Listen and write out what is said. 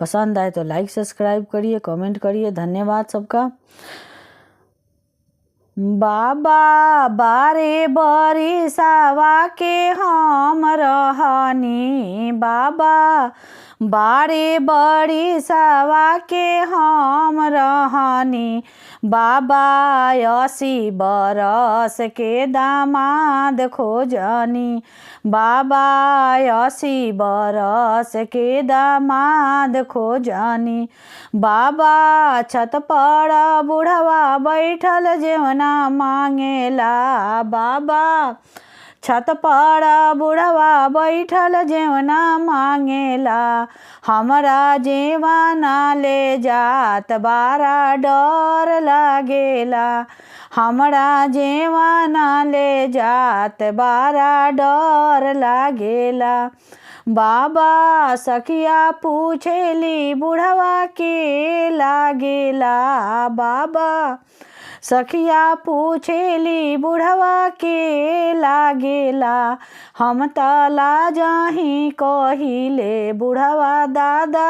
पसंद आए तो लाइक सब्सक्राइब करिए, कमेंट करिए। धन्यवाद सबका। बाबा बारे बरिसावा के हम रहनी, बाबा बारे बरिसावा के हम रहनी, बाबा 80 बरस के दामाद खोजनी, बाबा 80 बरस के दामाद खोजनी, बाबा छत पर बुढ़वा बैठल जेवना मांगेला, बाबा छत पर बुढ़वा बैठल जेवना मांगेला, हमरा जेवाना ले जात बारा डर लागेला, हमरा जेवाना ले जात बारा डर लागेला, बाबा सखिया पूछेली बुढ़वा के लागेला, बाबा सखिया पूछेली बुढ़वा के लागेला, हम तला जाही कहिले बुढ़वा दादा